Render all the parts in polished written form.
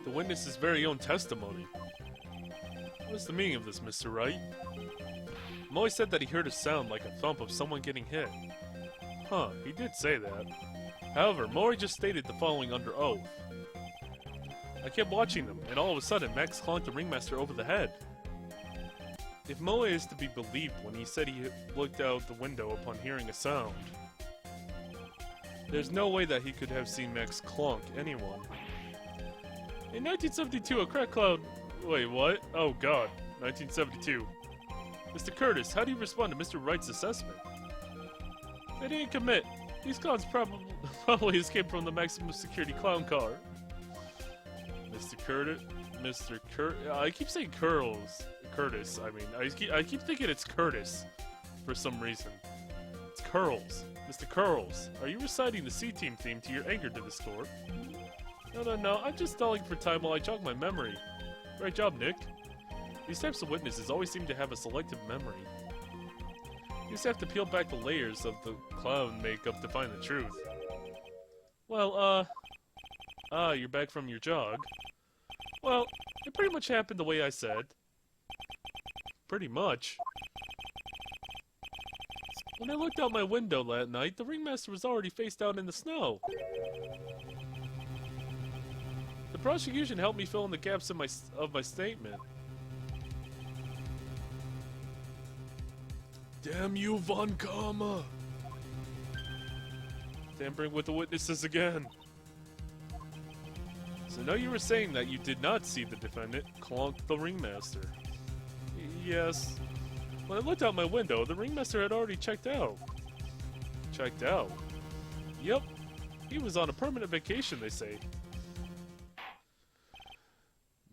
The witness's very own testimony. What's the meaning of this, Mr. Wright? Moy said that he heard a sound like a thump of someone getting hit. Huh, he did say that. However, Mori just stated the following under oath. I kept watching them, and all of a sudden Max clonked the ringmaster over the head. If Moe is to be believed when he said he looked out the window upon hearing a sound, there's no way that he could have seen Max clonk anyone. In 1972, a crack cloud... Wait, what? Oh god, 1972. Mr. Curtis, how do you respond to Mr. Wright's assessment? They didn't commit. These clowns probably escaped from the maximum security clown car. Mr. Curtis... I keep saying Curtis, I mean. I keep thinking it's Curtis for some reason. It's Curls. Mr. Curls, are you reciting the C-Team theme to your anger to the score? No, I'm just stalling for time while I jog my memory. Great job, Nick. These types of witnesses always seem to have a selective memory. You just have to peel back the layers of the clown makeup to find the truth. Well, you're back from your jog. Well, it pretty much happened the way I said. Pretty much. When I looked out my window that night, the ringmaster was already face down in the snow. The prosecution helped me fill in the gaps of my statement. Damn you, Von Karma! Tampering with the witnesses again. So now you were saying that you did not see the defendant clonk the ringmaster. Yes. When I looked out my window, the ringmaster had already checked out. Checked out? Yep. He was on a permanent vacation, they say.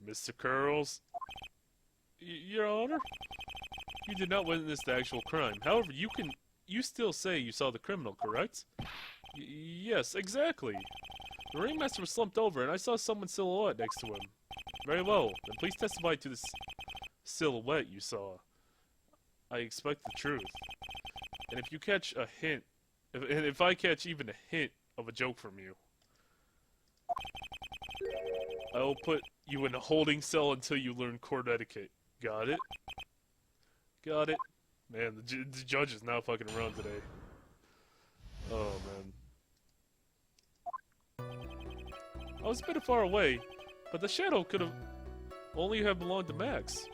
Mr. Curls? Your Honor? You did not witness the actual crime. However, you still say you saw the criminal, correct? Yes, exactly. The ringmaster was slumped over, and I saw someone's silhouette next to him. Very well. Then please testify to this silhouette you saw. I expect the truth. And if you catch a hint, if I catch even a hint of a joke from you, I will put you in a holding cell until you learn court etiquette. Got it? Got it? Man, the judge is not fucking around today. Oh, man. I was a bit far away, but the shadow could have only have belonged to Max.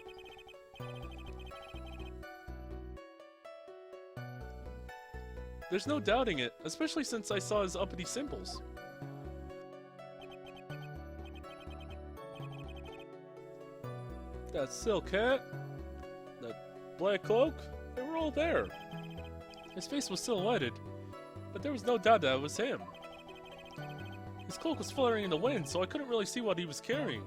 There's no doubting it, especially since I saw his uppity symbols. That silk hat, that black cloak, they were all there. His face was silhouetted, but there was no doubt that it was him. His cloak was fluttering in the wind, so I couldn't really see what he was carrying.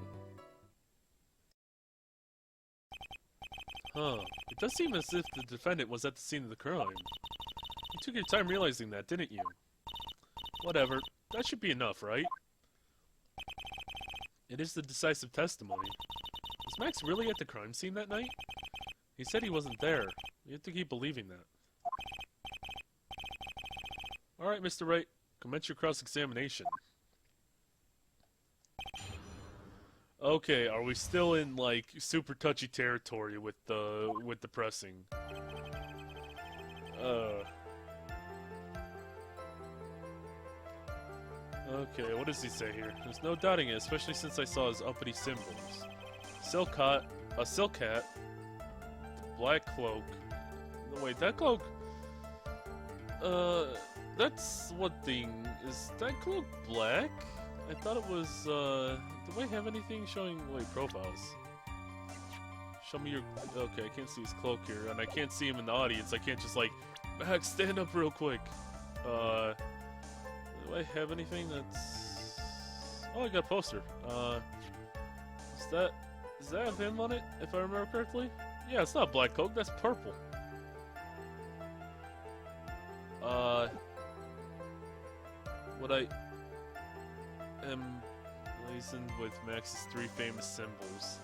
Huh. It does seem as if the defendant was at the scene of the crime. You took your time realizing that, didn't you? Whatever. That should be enough, right? It is the decisive testimony. Was Max really at the crime scene that night? He said he wasn't there. You have to keep believing that. Alright, Mr. Wright. Commence your cross-examination. Okay, are we still in, like, super touchy territory with the pressing? Okay, what does he say here? There's no doubting it, especially since I saw his uppity symbols. Silk hat, a silk hat, black cloak. No, wait, that cloak... that's what thing... Is that cloak black? I thought it was, do I have anything showing, wait, profiles? Show me your, okay, I can't see his cloak here, and I can't see him in the audience, I can't just, like, Max, stand up real quick. Do I have anything that's, oh, I got a poster. Does that have him on it, if I remember correctly? Yeah, it's not black cloak, that's purple. What I am blazoned with Max's 3 famous symbols.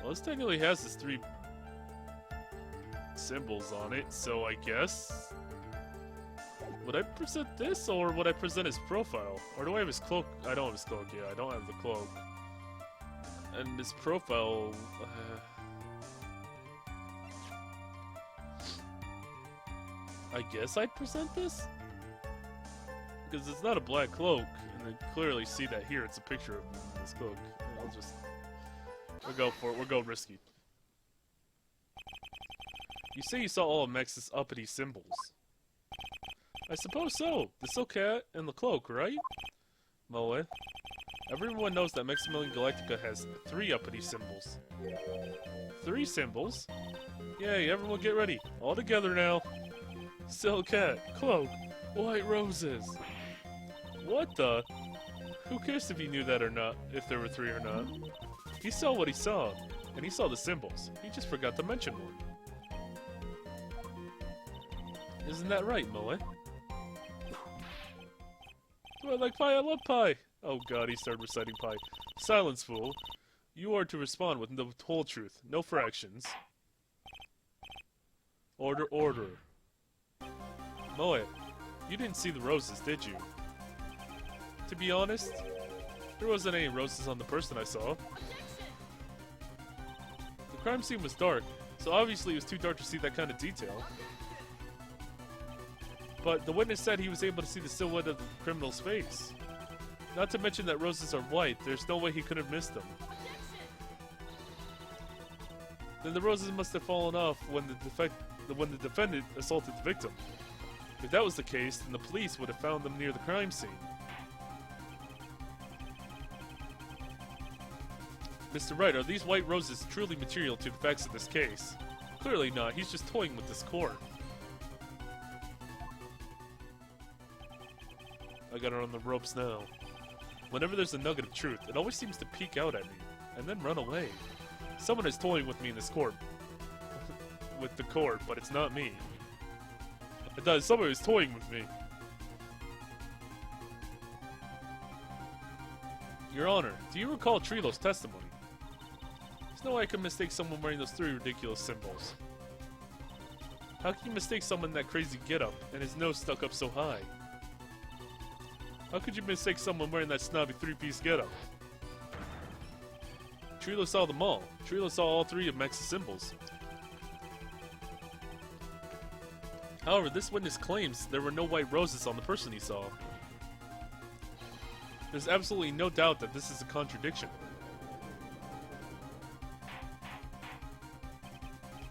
Well, this technically has his 3 symbols on it, so I guess... Would I present this, or would I present his profile? Or do I have his cloak? I don't have his cloak, yeah, I don't have the cloak. And his profile... I guess I'd present this? Because it's not a black cloak, and I clearly see that here. It's a picture of him in this cloak. We'll go for it. We'll go risky. You say you saw all of Max's uppity symbols. I suppose so. The silk hat and the cloak, right? Moe. Everyone knows that Maximilian Galactica has 3 uppity symbols. 3 symbols? Yay, everyone get ready. All together now. Silk hat, cloak, white roses. What the? Who cares if he knew that or not, if there were 3 or not? He saw what he saw, and he saw the symbols. He just forgot to mention one. Isn't that right, Moe? Do I like pie? I love pie! Oh god, he started reciting pie. Silence, fool. You are to respond with the whole truth, no fractions. Order, order. Moe, you didn't see the roses, did you? To be honest, there wasn't any roses on the person I saw. The crime scene was dark, so obviously it was too dark to see that kind of detail. But the witness said he was able to see the silhouette of the criminal's face. Not to mention that roses are white, there's no way he could have missed them. Then the roses must have fallen off when the defendant assaulted the victim. If that was the case, then the police would have found them near the crime scene. Mr. Wright, are these white roses truly material to the facts of this case? Clearly not, he's just toying with this court. I got her on the ropes now. Whenever there's a nugget of truth, it always seems to peek out at me, and then run away. Someone is toying with me in this court. With the court, but it's not me. It does, someone is toying with me. Your Honor, do you recall Trilo's testimony? There's no way I could mistake someone wearing those 3 ridiculous symbols. How can you mistake someone in that crazy getup, and his nose stuck up so high? How could you mistake someone wearing that snobby 3-piece getup? Trilo saw them all. Trilo saw all 3 of Max's symbols. However, this witness claims there were no white roses on the person he saw. There's absolutely no doubt that this is a contradiction.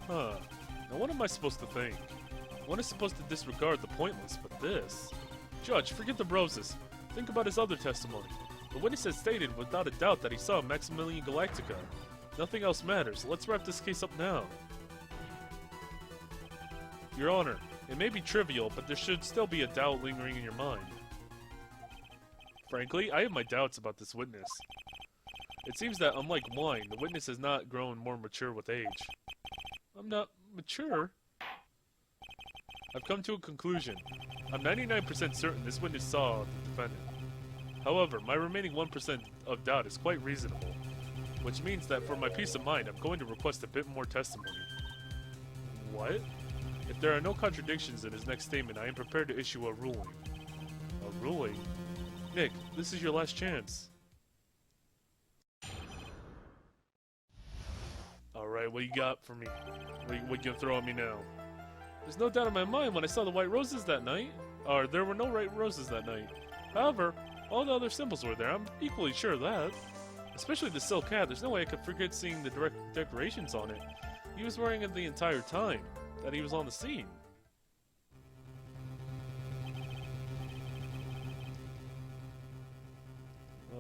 Huh. Now what am I supposed to think? One is supposed to disregard the pointless, but this... Judge, forget the roses. Think about his other testimony. The witness has stated without a doubt that he saw Maximilian Galactica. Nothing else matters. Let's wrap this case up now. Your Honor, it may be trivial, but there should still be a doubt lingering in your mind. Frankly, I have my doubts about this witness. It seems that, unlike wine, the witness has not grown more mature with age. I'm not mature? I've come to a conclusion. I'm 99% certain this witness saw the defendant. However, my remaining 1% of doubt is quite reasonable, which means that for my peace of mind, I'm going to request a bit more testimony. What? If there are no contradictions in his next statement, I am prepared to issue a ruling. A ruling? Nick, this is your last chance. Alright, what you got for me? What you gonna throw at me now? There's no doubt in my mind when I saw the white roses that night. Or, there were no white roses that night. However, all the other symbols were there. I'm equally sure of that. Especially the silk hat. There's no way I could forget seeing the direct decorations on it. He was wearing it the entire time that he was on the scene.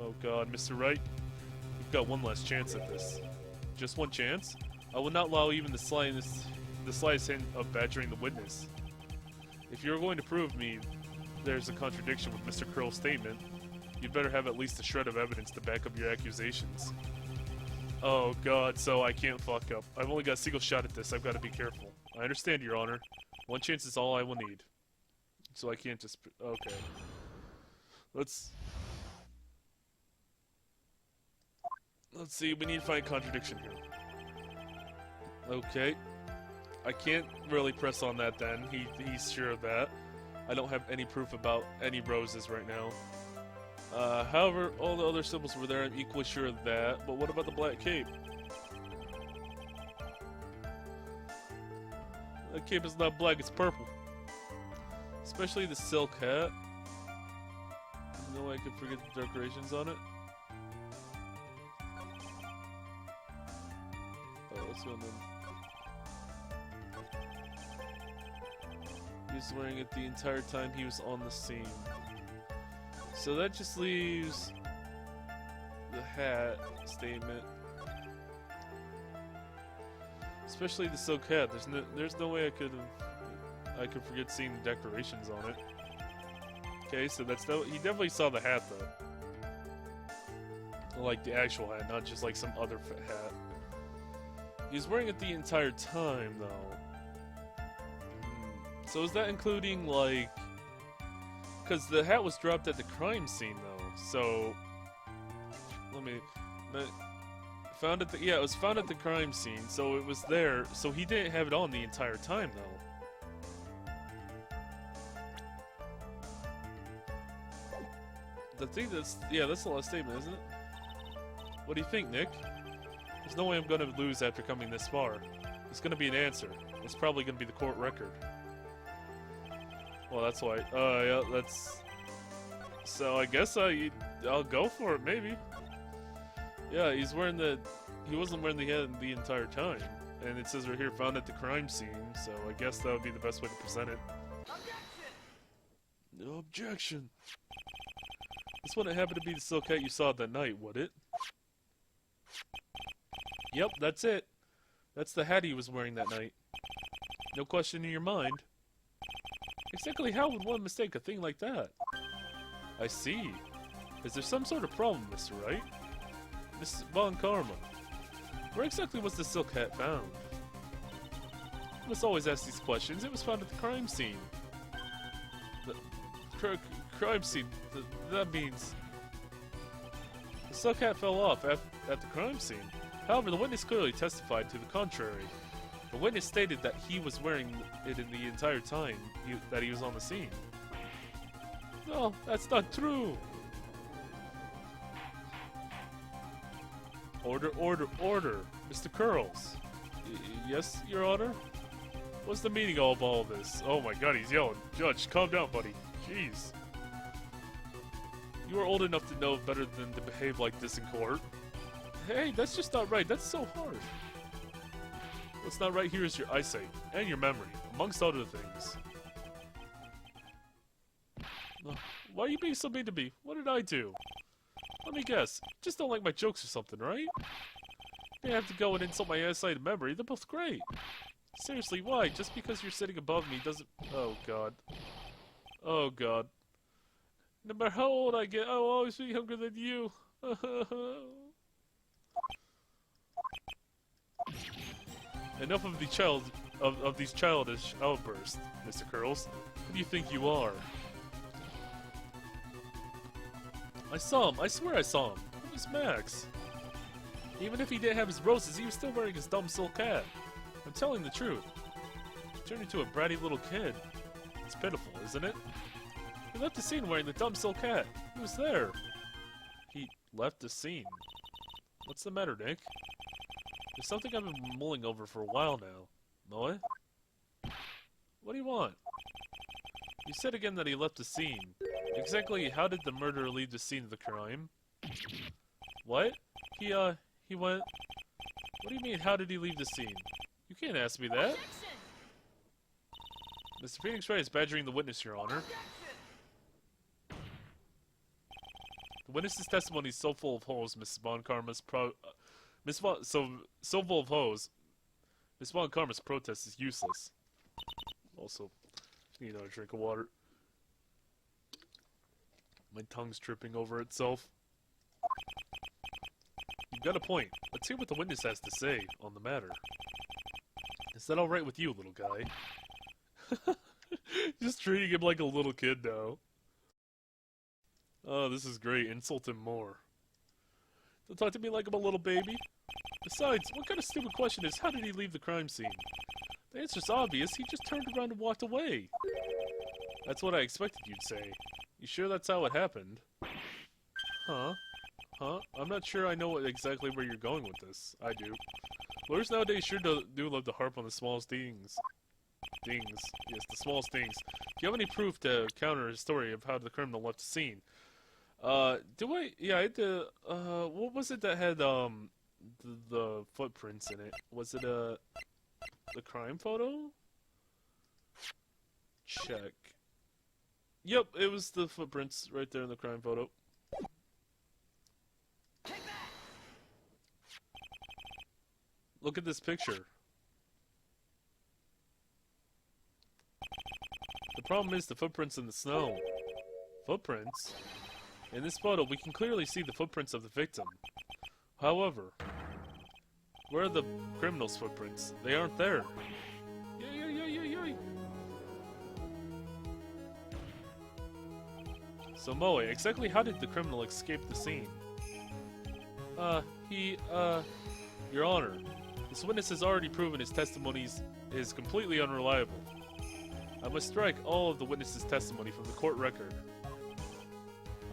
Oh god, Mr. Wright. You've got one last chance at this. Just one chance? I will not allow even the slightest hint of badgering the witness. If you're going to prove me there's a contradiction with Mr. Curl's statement, you'd better have at least a shred of evidence to back up your accusations. Oh god, so I can't fuck up. I've only got a single shot at this, I've got to be careful. I understand, Your Honor. One chance is all I will need. So I can't just... Okay. Let's see, we need to find contradiction here. Okay. I can't really press on that then. He's sure of that. I don't have any proof about any roses right now. However, all the other symbols were there. I'm equally sure of that. But what about the black cape? That cape is not black, it's purple. Especially the silk hat. No way I could forget the decorations on it. Oh, let's go then. He was wearing it the entire time he was on the scene. So that just leaves the hat statement. Especially the silk hat. There's no way I could forget seeing the decorations on it. Okay, so he definitely saw the hat though. Like the actual hat, not just like some other hat. He was wearing it the entire time though. So is that including like, because the hat was dropped at the crime scene though. So found at the it was found at the crime scene. So it was there. So he didn't have it on the entire time though. I think that's the last statement, isn't it? What do you think, Nick? There's no way I'm gonna lose after coming this far. There's gonna be an answer. It's probably gonna be the court record. Well, that's why. Yeah, that's. So I guess I'll go for it, maybe. Yeah, he wasn't wearing the hat the entire time, and it says right here, found at the crime scene. So I guess that would be the best way to present it. No objection. This wouldn't happen to be the silk hat you saw that night, would it? Yep, that's it. That's the hat he was wearing that night. No question in your mind. Exactly how would one mistake a thing like that? I see. Is there some sort of problem, Mr. Wright? Mrs. Von Karma. Where exactly was the silk hat found? You must always ask these questions. It was found at the crime scene. The crime scene? That means... The silk hat fell off at the crime scene. However, the witness clearly testified to the contrary. The witness stated that he was wearing it in the entire time that he was on the scene. No, that's not true! Order, order, order! Mr. Curls! Yes, Your Honor? What's the meaning of all this? Oh my god, he's yelling. Judge, calm down, buddy. Jeez. You are old enough to know better than to behave like this in court. Hey, that's just not right. That's so harsh. What's not right here is your eyesight and your memory, amongst other things. Why are you being so mean to me? What did I do? Let me guess. Just don't like my jokes or something, right? You have to go and insult my eyesight and memory. They're both great. Seriously, why? Just because you're sitting above me doesn't... Oh, God. Oh, God. No matter how old I get, I'll always be younger than you. Enough of these childish outbursts, Mr. Curls. Who do you think you are? I saw him. I swear I saw him. It was Max. Even if he didn't have his roses, he was still wearing his dumb silk hat. I'm telling the truth. He turned into a bratty little kid. It's pitiful, isn't it? He left the scene wearing the dumb silk hat. He was there. He left the scene. What's the matter, Nick? There's something I've been mulling over for a while now. What? What do you want? You said again that he left the scene. Exactly how did the murderer leave the scene of the crime? What? He went... What do you mean, how did he leave the scene? You can't ask me that. Mr. Phoenix Wright is badgering the witness, Your Honor. The witness's testimony is so full of holes, Mrs. Von Karma's so full of holes. Miss Von Karma's protest is useless. Also, need another drink of water. My tongue's tripping over itself. You've got a point. Let's hear what the witness has to say on the matter. Is that alright with you, little guy? Just treating him like a little kid now. Oh, this is great. Insult him more. Don't talk to me like I'm a little baby. Besides, what kind of stupid question is, how did he leave the crime scene? The answer's obvious. He just turned around and walked away. That's what I expected you'd say. You sure that's how it happened? Huh? Huh? I'm not sure I know exactly where you're going with this. I do. Lawyers nowadays sure do love to harp on the smallest things. Things. Yes, the smallest things. Do you have any proof to counter his story of how the criminal left the scene? Do I? Yeah, I had to, what was it that had, the footprints in it? Was it, the crime photo? Check. Yep, it was the footprints right there in the crime photo. Look at this picture. The problem is the footprints in the snow. Footprints? In this photo, we can clearly see the footprints of the victim. However, where are the criminal's footprints? They aren't there. So Moe, exactly how did the criminal escape the scene? Your Honor, this witness has already proven his testimony is completely unreliable. I must strike all of the witness's testimony from the court record.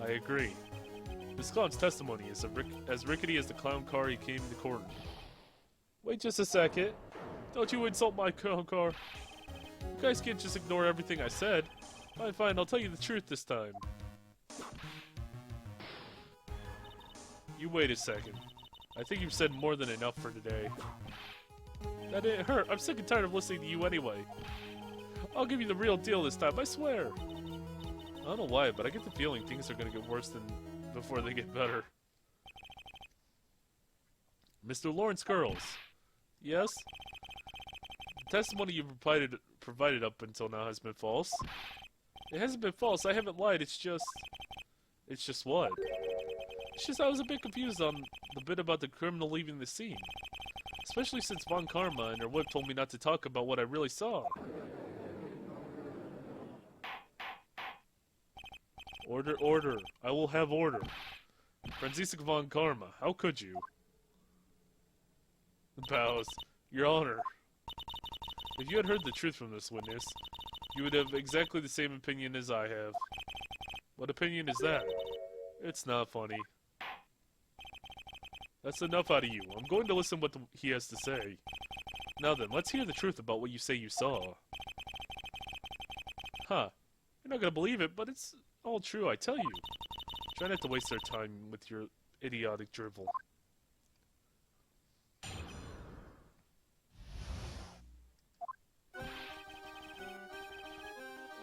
I agree. This clown's testimony is as rickety as the clown car he came to court in. Wait just a second. Don't you insult my clown car. You guys can't just ignore everything I said. Fine, fine, I'll tell you the truth this time. You wait a second. I think you've said more than enough for today. That didn't hurt. I'm sick and tired of listening to you anyway. I'll give you the real deal this time, I swear. I don't know why, but I get the feeling things are gonna get worse than before they get better. Mr. Lawrence Girls. Yes? The testimony you provided up until now has been false. It hasn't been false, I haven't lied, it's just... It's just what? It's just I was a bit confused on the bit about the criminal leaving the scene. Especially since Von Karma and her whip told me not to talk about what I really saw. Order, order. I will have order. Franziska Von Karma, how could you? Bows. Your Honor. If you had heard the truth from this witness, you would have exactly the same opinion as I have. What opinion is that? It's not funny. That's enough out of you. I'm going to listen what he has to say. Now then, let's hear the truth about what you say you saw. Huh. You're not gonna believe it, but it's all true, I tell you. Try not to waste our time with your idiotic drivel.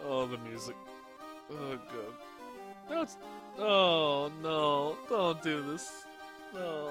Oh, the music. Oh, God. That's... Oh, no. Don't do this. No.